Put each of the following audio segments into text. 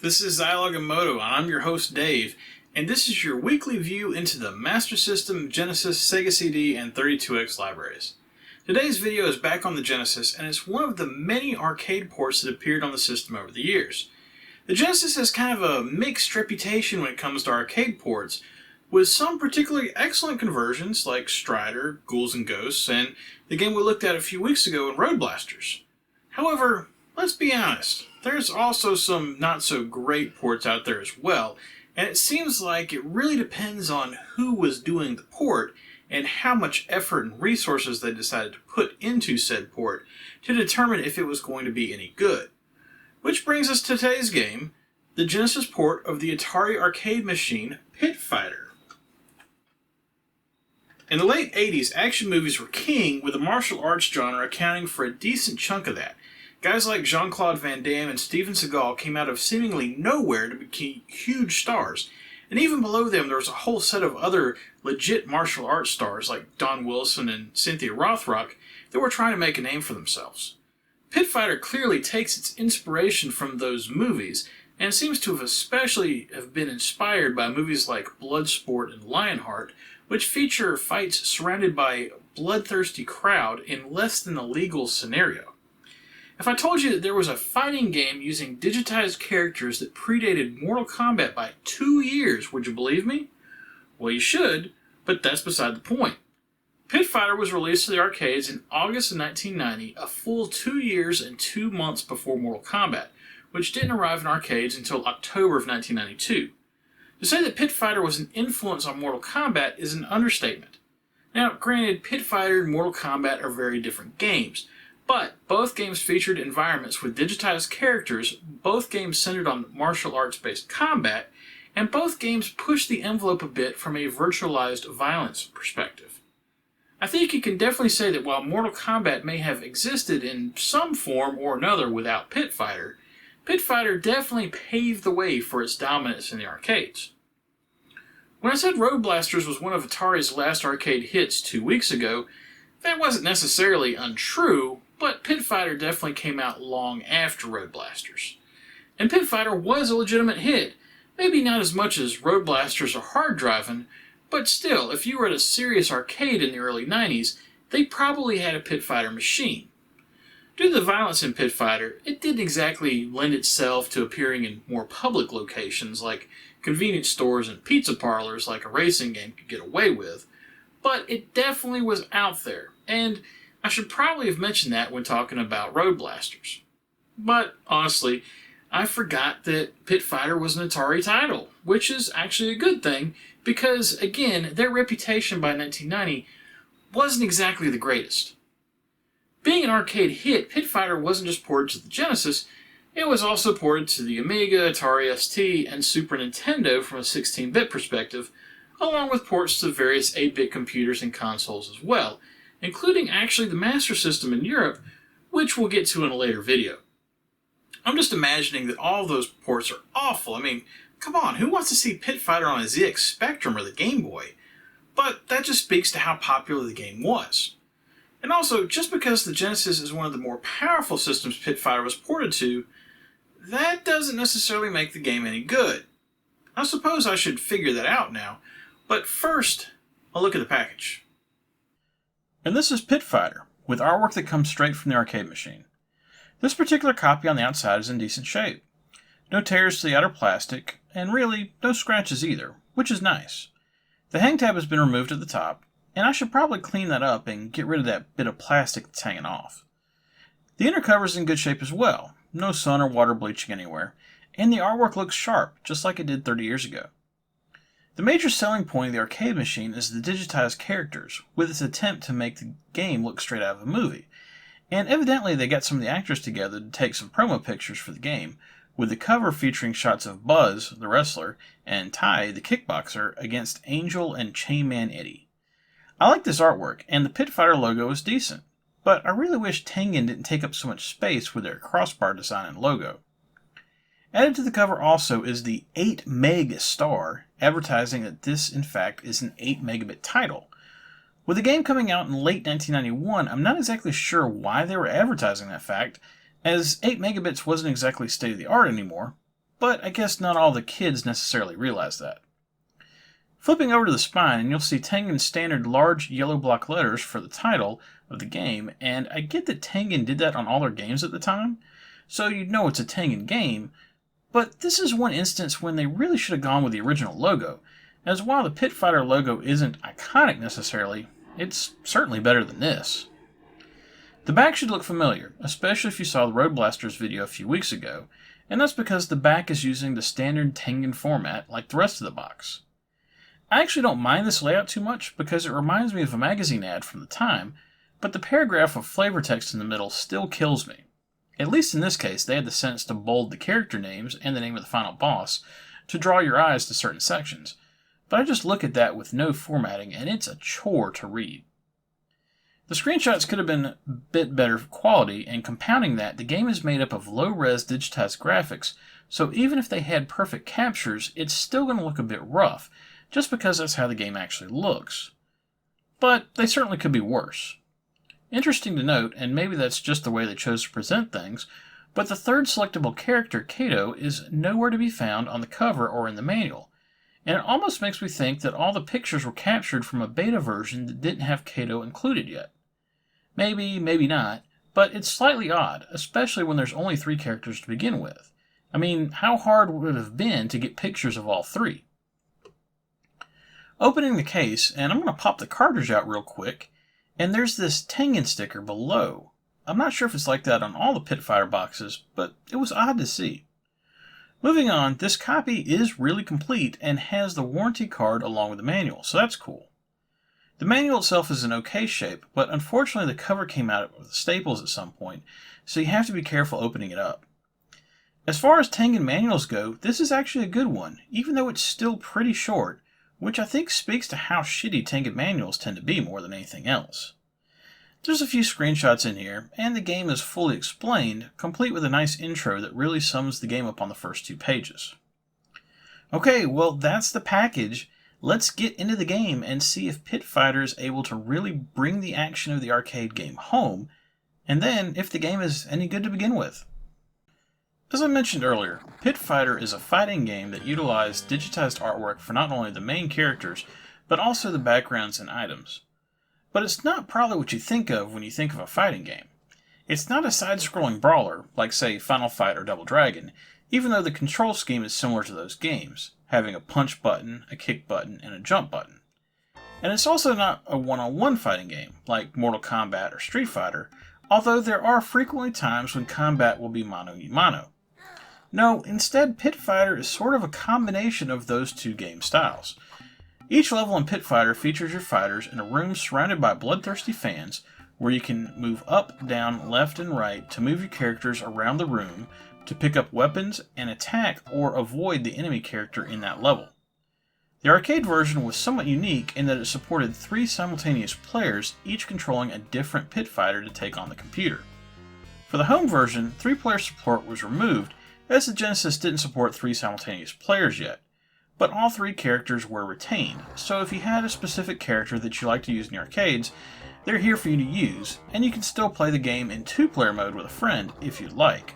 This is Zilog and Moto, and I'm your host Dave, and this is your weekly view into the Master System, Genesis, Sega CD, and 32X libraries. Today's video is back on the Genesis, and it's one of the many arcade ports that appeared on the system over the years. The Genesis has kind of a mixed reputation when it comes to arcade ports, with some particularly excellent conversions like Strider, Ghouls and Ghosts, and the game we looked at a few weeks ago in Road Blasters. However, let's be honest, there's also some not-so-great ports out there as well, and it seems like it really depends on who was doing the port and how much effort and resources they decided to put into said port to determine if it was going to be any good. Which brings us to today's game, the Genesis port of the Atari arcade machine Pit Fighter. In the late 80s, action movies were king, with the martial arts genre accounting for a decent chunk of that. Guys like Jean-Claude Van Damme and Steven Seagal came out of seemingly nowhere to become huge stars. And even below them, there was a whole set of other legit martial arts stars like Don Wilson and Cynthia Rothrock that were trying to make a name for themselves. Pit Fighter clearly takes its inspiration from those movies, and seems to have especially been inspired by movies like Bloodsport and Lionheart, which feature fights surrounded by a bloodthirsty crowd in less than a legal scenario. If I told you that there was a fighting game using digitized characters that predated Mortal Kombat by 2 years, would you believe me? Well, you should, but that's beside the point. Pit Fighter was released to the arcades in August of 1990, a full 2 years and 2 months before Mortal Kombat, which didn't arrive in arcades until October of 1992. To say that Pit Fighter was an influence on Mortal Kombat is an understatement. Now, granted, Pit Fighter and Mortal Kombat are very different games, but both games featured environments with digitized characters, both games centered on martial arts-based combat, and both games pushed the envelope a bit from a virtualized violence perspective. I think you can definitely say that while Mortal Kombat may have existed in some form or another without Pit Fighter definitely paved the way for its dominance in the arcades. When I said Road Blasters was one of Atari's last arcade hits 2 weeks ago, that wasn't necessarily untrue, but Pit Fighter definitely came out long after Road Blasters. And Pit Fighter was a legitimate hit, maybe not as much as Road Blasters or Hard Driving, but still, if you were at a serious arcade in the early 90s, they probably had a Pit Fighter machine. Due to the violence in Pit Fighter, it didn't exactly lend itself to appearing in more public locations like convenience stores and pizza parlors like a racing game could get away with, but it definitely was out there, and I should probably have mentioned that when talking about Road Blasters. But, honestly, I forgot that Pit Fighter was an Atari title, which is actually a good thing, because, again, their reputation by 1990 wasn't exactly the greatest. Being an arcade hit, Pit Fighter wasn't just ported to the Genesis, it was also ported to the Amiga, Atari ST, and Super Nintendo from a 16-bit perspective, along with ports to various 8-bit computers and consoles as well, including actually the Master System in Europe, which we'll get to in a later video. I'm just imagining that all of those ports are awful. I mean, come on, who wants to see Pit Fighter on a ZX Spectrum or the Game Boy? But that just speaks to how popular the game was. And also, just because the Genesis is one of the more powerful systems Pit Fighter was ported to, that doesn't necessarily make the game any good. I suppose I should figure that out now, but first, a look at the package. And this is Pit Fighter, with artwork that comes straight from the arcade machine. This particular copy on the outside is in decent shape. No tears to the outer plastic, and really, no scratches either, which is nice. The hang tab has been removed at the top, and I should probably clean that up and get rid of that bit of plastic that's hanging off. The inner cover is in good shape as well, no sun or water bleaching anywhere, and the artwork looks sharp, just like it did 30 years ago. The major selling point of the arcade machine is the digitized characters, with its attempt to make the game look straight out of a movie. And evidently they got some of the actors together to take some promo pictures for the game, with the cover featuring shots of Buzz, the wrestler, and Ty, the kickboxer, against Angel and Chainman Eddie. I like this artwork, and the Pit Fighter logo is decent, but I really wish Tengen didn't take up so much space with their crossbar design and logo. Added to the cover also is the 8 meg star, advertising that this, in fact, is an 8 megabit title. With the game coming out in late 1991, I'm not exactly sure why they were advertising that fact, as 8 megabits wasn't exactly state of the art anymore, but I guess not all the kids necessarily realize that. Flipping over to the spine, and you'll see Tengen's standard large yellow block letters for the title of the game, and I get that Tengen did that on all their games at the time, so you'd know it's a Tengen game, but this is one instance when they really should have gone with the original logo, as while the Pit Fighter logo isn't iconic necessarily, it's certainly better than this. The back should look familiar, especially if you saw the Road Blasters video a few weeks ago, and that's because the back is using the standard Tengen format like the rest of the box. I actually don't mind this layout too much because it reminds me of a magazine ad from the time, but the paragraph of flavor text in the middle still kills me. At least in this case, they had the sense to bold the character names and the name of the final boss to draw your eyes to certain sections, but I just look at that with no formatting and it's a chore to read. The screenshots could have been a bit better quality, and compounding that, the game is made up of low-res digitized graphics, so even if they had perfect captures, it's still going to look a bit rough, just because that's how the game actually looks. But they certainly could be worse. Interesting to note, and maybe that's just the way they chose to present things, but the third selectable character, Kato, is nowhere to be found on the cover or in the manual, and it almost makes me think that all the pictures were captured from a beta version that didn't have Kato included yet. Maybe, maybe not, but it's slightly odd, especially when there's only 3 characters to begin with. I mean, how hard would it have been to get pictures of all 3? Opening the case, and I'm going to pop the cartridge out real quick, and there's this Tengen sticker below. I'm not sure if it's like that on all the Pit Fighter boxes, but it was odd to see. Moving on, this copy is really complete and has the warranty card along with the manual, so that's cool. The manual itself is in okay shape, but unfortunately the cover came out with staples at some point, so you have to be careful opening it up. As far as Tengen manuals go, this is actually a good one, even though it's still pretty short, which I think speaks to how shitty Tengen manuals tend to be more than anything else. There's a few screenshots in here, and the game is fully explained, complete with a nice intro that really sums the game up on the first 2 pages. Okay, well that's the package. Let's get into the game and see if Pit Fighter is able to really bring the action of the arcade game home, and then if the game is any good to begin with. As I mentioned earlier, Pit Fighter is a fighting game that utilized digitized artwork for not only the main characters, but also the backgrounds and items. But it's not probably what you think of when you think of a fighting game. It's not a side-scrolling brawler, like say Final Fight or Double Dragon, even though the control scheme is similar to those games, having a punch button, a kick button, and a jump button. And it's also not a one-on-one fighting game, like Mortal Kombat or Street Fighter, although there are frequently times when combat will be mano-a-mano. No, instead Pit Fighter is sort of a combination of those 2 game styles. Each level in Pit Fighter features your fighters in a room surrounded by bloodthirsty fans, where you can move up, down, left, and right to move your characters around the room, to pick up weapons and attack or avoid the enemy character in that level. The arcade version was somewhat unique in that it supported 3 simultaneous players, each controlling a different Pit Fighter to take on the computer. For the home version, 3-player support was removed, as the Genesis didn't support 3 simultaneous players yet, but all 3 characters were retained, so if you had a specific character that you like to use in the arcades, they're here for you to use, and you can still play the game in 2-player mode with a friend if you'd like.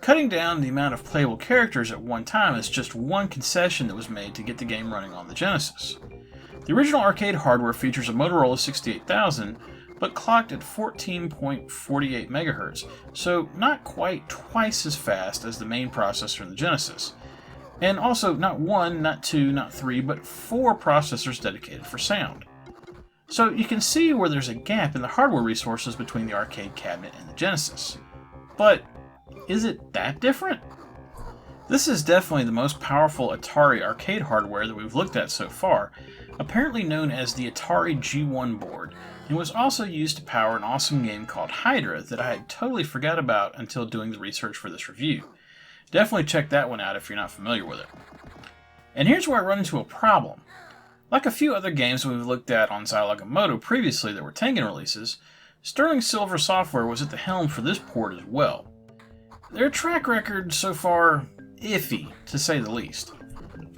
Cutting down the amount of playable characters at one time is just one concession that was made to get the game running on the Genesis. The original arcade hardware features a Motorola 68000, but clocked at 14.48 MHz, so not quite twice as fast as the main processor in the Genesis. And also not 1, not 2, not 3, but 4 processors dedicated for sound. So you can see where there's a gap in the hardware resources between the arcade cabinet and the Genesis. But is it that different? This is definitely the most powerful Atari arcade hardware that we've looked at so far, apparently known as the Atari G1 board, and was also used to power an awesome game called Hydra that I had totally forgot about until doing the research for this review. Definitely check that one out if you're not familiar with it. And here's where I run into a problem. Like a few other games we've looked at on Zilog and Moto previously that were Tengen releases, Sterling Silver Software was at the helm for this port as well. Their track record so far, iffy, to say the least.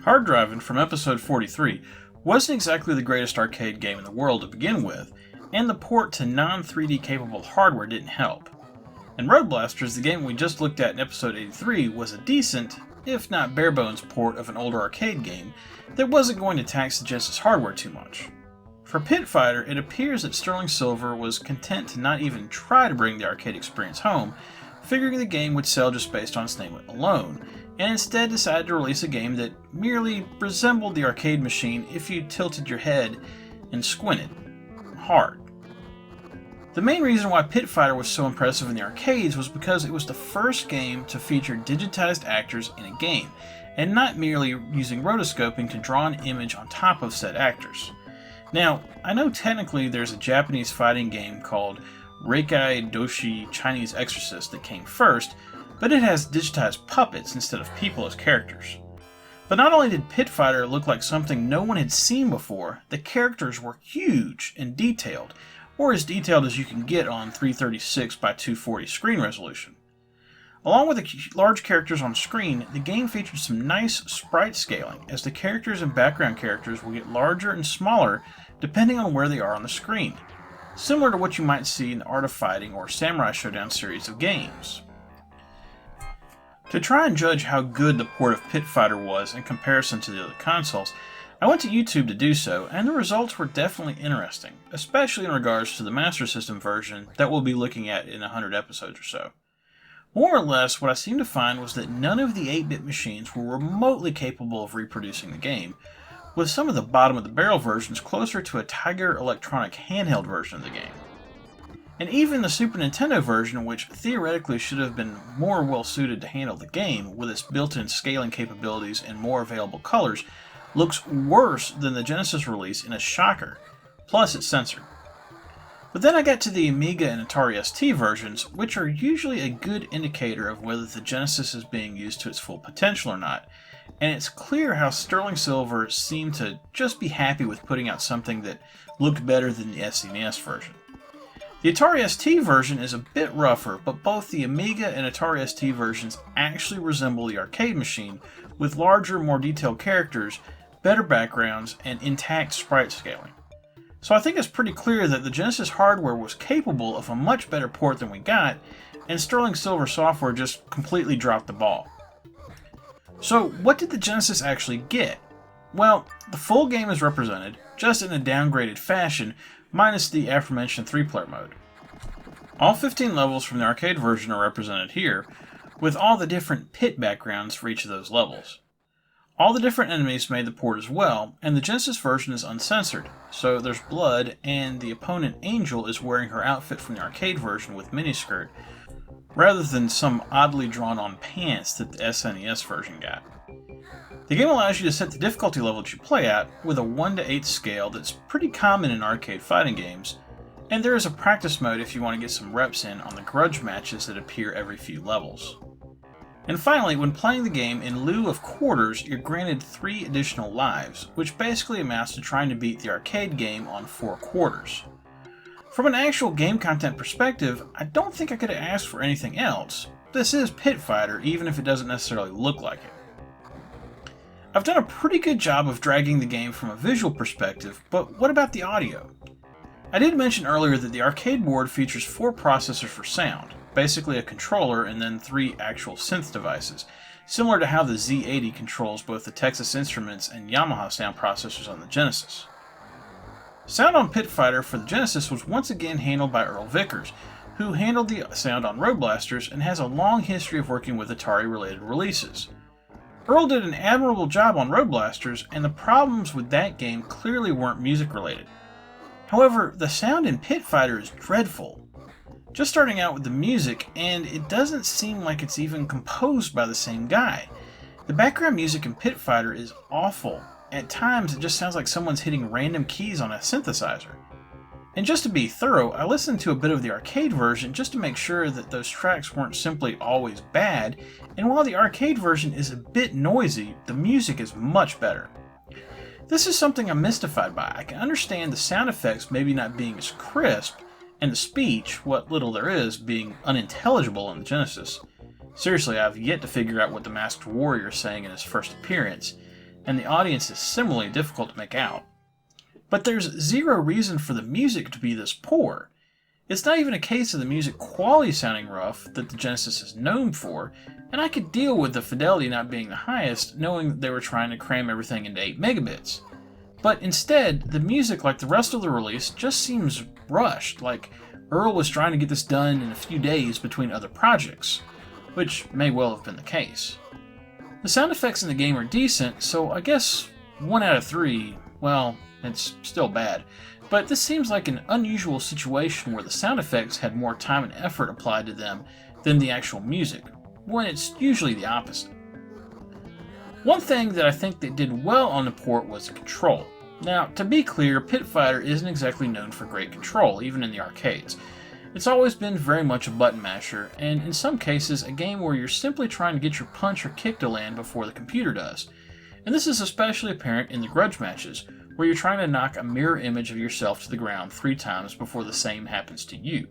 Hard Driving from episode 43 wasn't exactly the greatest arcade game in the world to begin with, and the port to non-3D capable hardware didn't help. And Road Blasters, the game we just looked at in episode 83, was a decent, if not bare-bones port of an older arcade game that wasn't going to tax the Genesis hardware too much. For Pit Fighter, it appears that Sterling Silver was content to not even try to bring the arcade experience home, figuring the game would sell just based on its name alone, and instead decided to release a game that merely resembled the arcade machine if you tilted your head and squinted hard. The main reason why Pit Fighter was so impressive in the arcades was because it was the first game to feature digitized actors in a game, and not merely using rotoscoping to draw an image on top of said actors. Now, I know technically there's a Japanese fighting game called Reikai Doshi Chinese Exorcist that came first, but it has digitized puppets instead of people as characters. But not only did Pit Fighter look like something no one had seen before, the characters were huge and detailed, or as detailed as you can get on 336 by 240 screen resolution. Along with the large characters on screen, the game featured some nice sprite scaling, as the characters and background characters will get larger and smaller depending on where they are on the screen, similar to what you might see in the Art of Fighting or Samurai Showdown series of games. To try and judge how good the port of Pit Fighter was in comparison to the other consoles, I went to YouTube to do so, and the results were definitely interesting, especially in regards to the Master System version that we'll be looking at in 100 episodes or so. More or less, what I seemed to find was that none of the 8-bit machines were remotely capable of reproducing the game, with some of the bottom-of-the-barrel versions closer to a Tiger Electronic handheld version of the game. And even the Super Nintendo version, which theoretically should have been more well-suited to handle the game, with its built-in scaling capabilities and more available colors, looks worse than the Genesis release in a shocker, plus it's censored. But then I got to the Amiga and Atari ST versions, which are usually a good indicator of whether the Genesis is being used to its full potential or not, and it's clear how Sterling Silver seemed to just be happy with putting out something that looked better than the SNES version. The Atari ST version is a bit rougher, but both the Amiga and Atari ST versions actually resemble the arcade machine, with larger, more detailed characters, better backgrounds, and intact sprite scaling. So I think it's pretty clear that the Genesis hardware was capable of a much better port than we got, and Sterling Silver software just completely dropped the ball. So what did the Genesis actually get? Well, the full game is represented, just in a downgraded fashion, minus the aforementioned 3-player mode. All 15 levels from the arcade version are represented here, with all the different pit backgrounds for each of those levels. All the different enemies made the port as well, and the Genesis version is uncensored, so there's blood, and the opponent Angel is wearing her outfit from the arcade version with miniskirt, rather than some oddly drawn-on pants that the SNES version got. The game allows you to set the difficulty level that you play at with a 1 to 8 scale that's pretty common in arcade fighting games, and there is a practice mode if you want to get some reps in on the grudge matches that appear every few levels. And finally, when playing the game, in lieu of quarters, you're granted 3 additional lives, which basically amounts to trying to beat the arcade game on 4 quarters. From an actual game content perspective, I don't think I could have asked for anything else. This is Pit Fighter, even if it doesn't necessarily look like it. I've done a pretty good job of dragging the game from a visual perspective, but what about the audio? I did mention earlier that the arcade board features 4 processors for sound, basically a controller and then 3 actual synth devices, similar to how the Z80 controls both the Texas Instruments and Yamaha sound processors on the Genesis. Sound on Pit Fighter for the Genesis was once again handled by Earl Vickers, who handled the sound on Road Blasters and has a long history of working with Atari-related releases. Earl did an admirable job on Road Blasters, and the problems with that game clearly weren't music-related. However, the sound in Pit Fighter is dreadful. Just starting out with the music, and it doesn't seem like it's even composed by the same guy. The background music in Pit Fighter is awful. At times, it just sounds like someone's hitting random keys on a synthesizer. And just to be thorough, I listened to a bit of the arcade version just to make sure that those tracks weren't simply always bad, and while the arcade version is a bit noisy, the music is much better. This is something I'm mystified by. I can understand the sound effects maybe not being as crisp, and the speech, what little there is, being unintelligible in the Genesis. Seriously, I've yet to figure out what the Masked Warrior is saying in his first appearance, and the audience is similarly difficult to make out. But there's zero reason for the music to be this poor. It's not even a case of the music quality sounding rough that the Genesis is known for, and I could deal with the fidelity not being the highest, knowing that they were trying to cram everything into 8 megabits. But instead, the music, like the rest of the release, just seems rushed, like Earl was trying to get this done in a few days between other projects, which may well have been the case. The sound effects in the game are decent, so I guess 1 out of 3, well, it's still bad. But this seems like an unusual situation where the sound effects had more time and effort applied to them than the actual music, when it's usually the opposite. One thing that I think they did well on the port was the control. Now, to be clear, Pit Fighter isn't exactly known for great control, even in the arcades. It's always been very much a button masher, and in some cases a game where you're simply trying to get your punch or kick to land before the computer does. And this is especially apparent in the grudge matches, where you're trying to knock a mirror image of yourself to the ground 3 times before the same happens to you.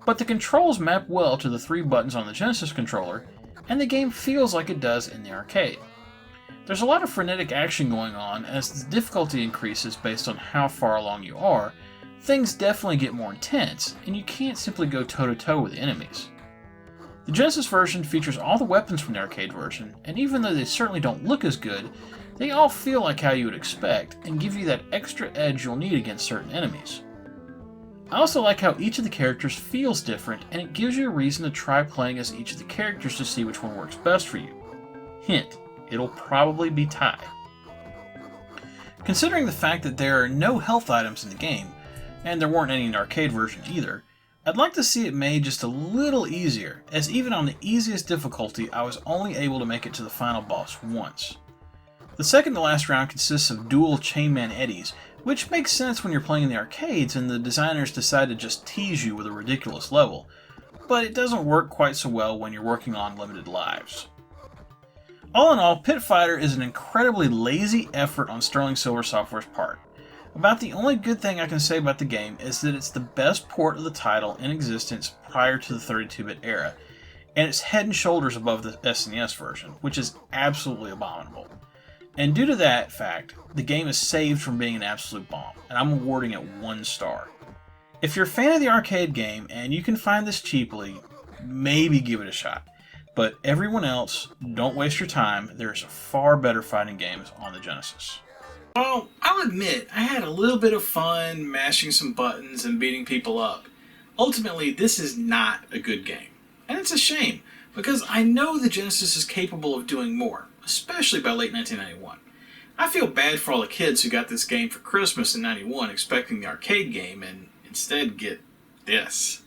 But the controls map well to the 3 buttons on the Genesis controller, and the game feels like it does in the arcade. There's a lot of frenetic action going on as the difficulty increases based on how far along you are. Things definitely get more intense, and you can't simply go toe-to-toe with enemies. The Genesis version features all the weapons from the arcade version, and even though they certainly don't look as good, they all feel like how you would expect, and give you that extra edge you'll need against certain enemies. I also like how each of the characters feels different, and it gives you a reason to try playing as each of the characters to see which one works best for you. Hint, it'll probably be Ty. Considering the fact that there are no health items in the game, and there weren't any in the arcade version either, I'd like to see it made just a little easier, as even on the easiest difficulty I was only able to make it to the final boss once. The second to last round consists of dual Chainman Eddies, which makes sense when you're playing in the arcades and the designers decide to just tease you with a ridiculous level, but it doesn't work quite so well when you're working on limited lives. All in all, Pit Fighter is an incredibly lazy effort on Sterling Silver Software's part. About the only good thing I can say about the game is that it's the best port of the title in existence prior to the 32-bit era, and it's head and shoulders above the SNES version, which is absolutely abominable. And due to that fact, the game is saved from being an absolute bomb, and I'm awarding it 1 star. If you're a fan of the arcade game and you can find this cheaply, maybe give it a shot. But everyone else, don't waste your time. There's far better fighting games on the Genesis. Well, I'll admit, I had a little bit of fun mashing some buttons and beating people up. Ultimately, this is not a good game. And it's a shame, because I know the Genesis is capable of doing more, especially by late 1991. I feel bad for all the kids who got this game for Christmas in 91 expecting the arcade game and instead get this.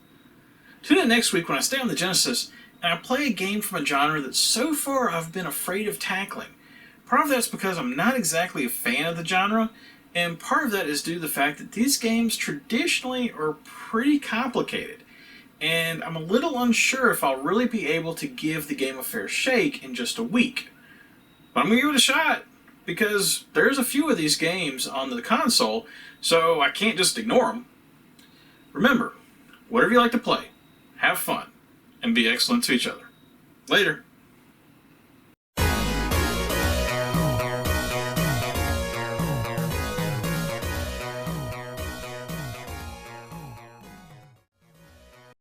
Tune in next week when I stay on the Genesis and I play a game from a genre that so far I've been afraid of tackling. Part of that's because I'm not exactly a fan of the genre, and part of that is due to the fact that these games traditionally are pretty complicated, and I'm a little unsure if I'll really be able to give the game a fair shake in just a week. But I'm going to give it a shot, because there's a few of these games on the console, so I can't just ignore them. Remember, whatever you like to play, have fun, and be excellent to each other. Later.